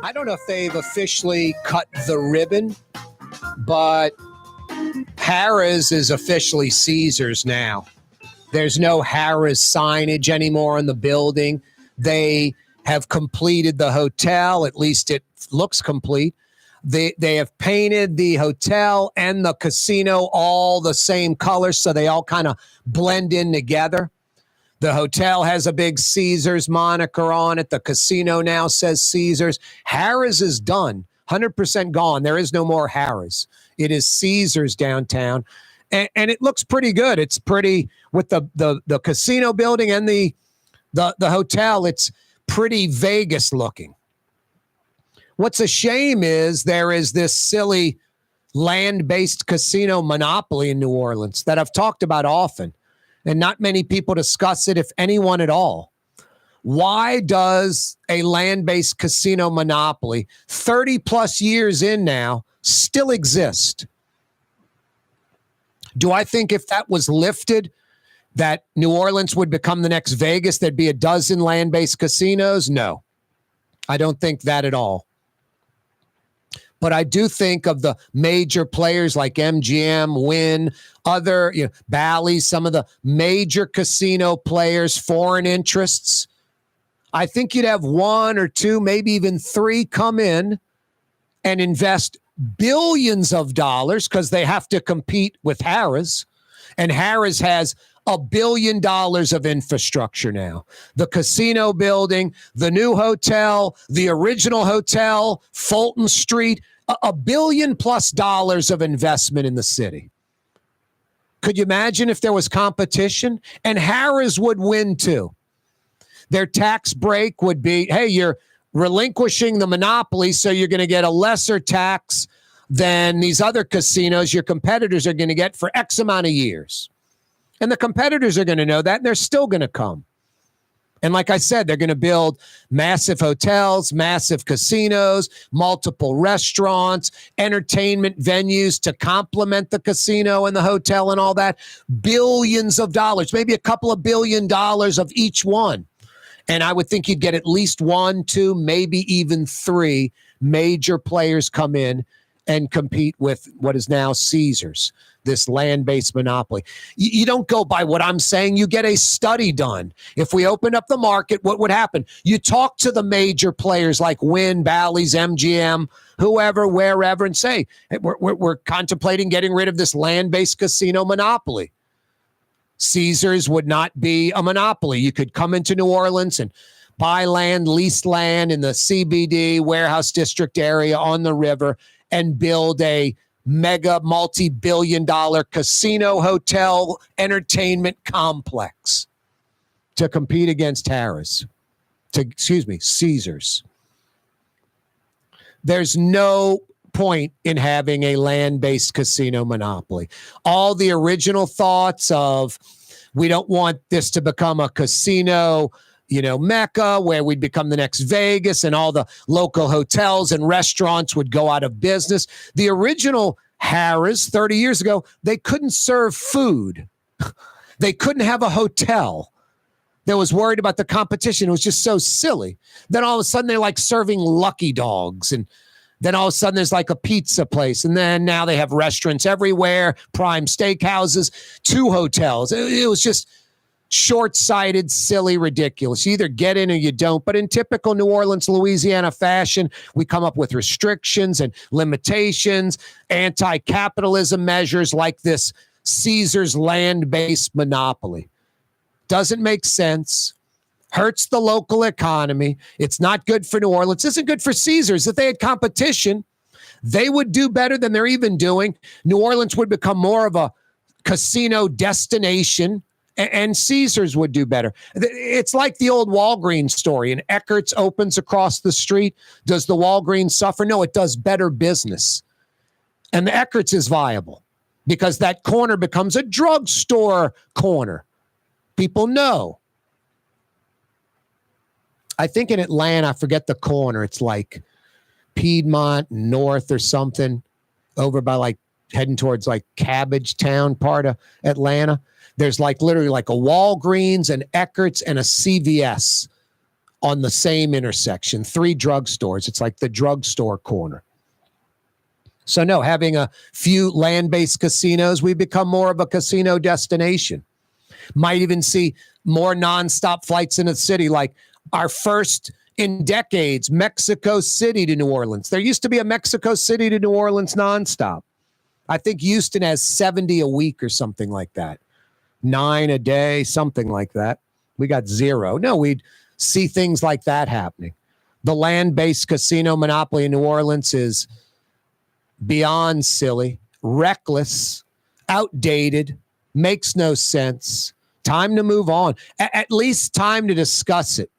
I don't know if they've officially cut the ribbon, but Harrah's is officially Caesars now. There's no Harrah's signage anymore in the building. They have completed the hotel. At least it looks complete. They have painted the hotel and the casino all the same colors, so they all kind of blend in together. The hotel has a big Caesars moniker on it. The casino now says Caesars. Harrah's is done, 100% gone. There is no more Harrah's. It is Caesars downtown, and it looks pretty good. It's pretty with the casino building and the hotel. It's pretty Vegas looking. What's a shame is there is this silly land-based casino monopoly in New Orleans that I've talked about often, and not many people discuss it, if anyone at all. Why does a land-based casino monopoly, 30 plus years in now, still exist? Do I think if that was lifted, that New Orleans would become the next Vegas? There'd be a dozen land-based casinos? No, I don't think that at all. But I do think of the major players like MGM, Wynn, other, Bally's, some of the major casino players, foreign interests. I think you'd have one or two, maybe even three come in and invest billions of dollars because they have to compete with Harrah's. And Harrah's has $1 billion of infrastructure now. The casino building, the new hotel, the original hotel, Fulton Street, $1 billion plus of investment in the city. Could you imagine if there was competition? And Harrah's would win too. Their tax break would be, hey, you're relinquishing the monopoly, so you're going to get a lesser tax than these other casinos your competitors are going to get for X amount of years. And the competitors are going to know that, and they're still going to come. And like I said, they're going to build massive hotels, massive casinos, multiple restaurants, entertainment venues to complement the casino and the hotel and all that. Billions of dollars, maybe a couple of $1 billion of each one. And I would think you'd get at least 1, 2, maybe even 3 major players come in and compete with what is now Caesars, this land-based monopoly. You don't go by what I'm saying. You get a study done. If we open up the market, what would happen? You talk to the major players like Wynn, Bally's, MGM, whoever, wherever, and say, hey, we're contemplating getting rid of this land-based casino monopoly. Caesars would not be a monopoly. You could come into New Orleans and buy land, lease land in the CBD, Warehouse District area on the river, and build a mega multi-billion-dollar casino, hotel, entertainment complex to compete against Caesars. There's no point in having a land-based casino monopoly. All the original thoughts of we don't want this to become a casino, Mecca, where we'd become the next Vegas and all the local hotels and restaurants would go out of business. The original Harrah's 30 years ago, they couldn't serve food. They couldn't have a hotel. They was worried about the competition. It was just so silly. Then all of a sudden they're like serving Lucky Dogs, and then all of a sudden there's like a pizza place, and then now they have restaurants everywhere, prime steakhouses, 2 hotels. It was just short-sighted, silly, ridiculous. You either get in or you don't. But in typical New Orleans, Louisiana fashion, we come up with restrictions and limitations, anti-capitalism measures like this Caesars land-based monopoly. Doesn't make sense. Hurts the local economy. It's not good for New Orleans. Isn't good for Caesars. If they had competition, they would do better than they're even doing. New Orleans would become more of a casino destination, and Caesars would do better. It's like the old Walgreens story. And Eckert's opens across the street. Does the Walgreens suffer? No, it does better business. And the Eckert's is viable because that corner becomes a drugstore corner. People know. I think in Atlanta, I forget the corner. It's like Piedmont North or something over by like heading towards like Cabbage Town part of Atlanta. There's like literally like a Walgreens, an Eckert's, and a CVS on the same intersection, 3 drugstores. It's like the drugstore corner. So no, having a few land-based casinos, we become more of a casino destination. Might even see more nonstop flights in the city, like our first in decades, Mexico City to New Orleans. There used to be a Mexico City to New Orleans nonstop. I think Houston has 70 a week or something like that. 9 a day, something like that. We got 0. No, we'd see things like that happening. The land-based casino monopoly in New Orleans is beyond silly, reckless, outdated, makes no sense. Time to move on. At least time to discuss it.